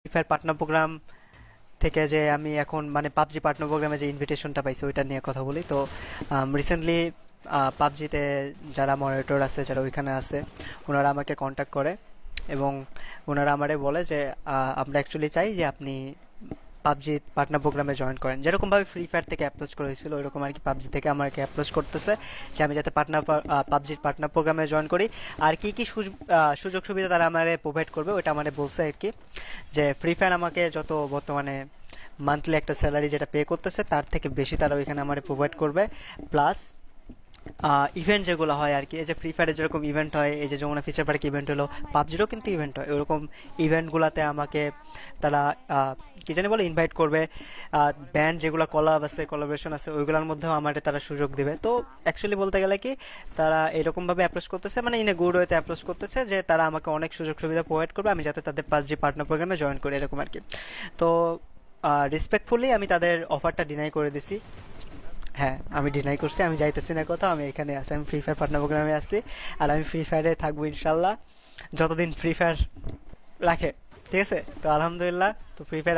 Free fire partner program থেকে যে আমি এখন মানে পাবজি পার্টনার প্রোগ্রামে যে ইনভিটেশনটা পাইছি ওইটা নিয়ে কথা বলি। তো রিসেন্টলি পাবজিতে যারা মডারেটর আছে, যারা ওইখানে আছে, ওনারা আমাকে কন্ট্যাক্ট করে এবং ওনারা আমারে বলে যে আমরা অ্যাকচুয়ালি চাই যে আপনি পাবজি পার্টনার প্রোগ্রামে জয়েন করেন। যেরকমভাবে ফ্রি ফায়ার থেকে অ্যাপ্রোচ করা হয়েছিল ওইরকম আর কি পাবজি থেকে আমাকে অ্যাপ্রোচ করতেছে যে আমি যাতে পাবজির পার্টনার প্রোগ্রামে জয়েন করি। আর কি কি সুযোগ সুবিধা তারা আমারে প্রোভাইড করবে ওইটা আমারে বলছে আর কি। যে ফ্রি ফায়ার আমাকে যত বর্তমানে মান্থলি একটা স্যালারি যেটা পে করতেছে তার থেকে বেশি তারা ওইখানে আমারে প্রোভাইড করবে। প্লাস ইভেন্ট যেগুলো হয় আর কি, এই যে ফ্রি ফায়ারে যেরকম ইভেন্ট হয়, এই যে যমুনা ফিচার পার্ক ইভেন্ট হলো, পাবজিরও কিন্তু ইভেন্ট হয়, ওরকম ইভেন্টগুলোতে আমাকে তারা কি জানি বলে ইনভাইট করবে। ব্যান্ড যেগুলো কলাব আছে, কোলাবোরেশন আছে, ওইগুলোর মধ্যেও আমার তারা সুযোগ দিবে। তো অ্যাকচুয়ালি বলতে গেলে কি, তারা এরকমভাবে অ্যাপ্রোচ করতেছে, মানে ইন এ গুড ওয়েতে অ্যাপ্রোচ করতেছে যে তারা আমাকে অনেক সুযোগ সুবিধা প্রোভাইড করবে আমি যাতে তাদের পাবজি পার্টনার প্রোগ্রামে জয়েন করি, এরকম আর কি। তো রেসপেক্টফুলি আমি তাদের অফারটা ডিনাই করে দিছি। হ্যাঁ, আমি ডিনাই করছি, আমি যাইতেছি না কোথাও, আমি এখানে আছি, আমি ফ্রি ফায়ার পার্টনার প্রোগ্রামে আছি। আর আমি ফ্রি ফায়ারে থাকবো ইনশাল্লাহ, যতদিন ফ্রি ফায়ার রাখে। ঠিক আছে, তো আলহামদুলিল্লাহ, তো ফ্রি ফায়ার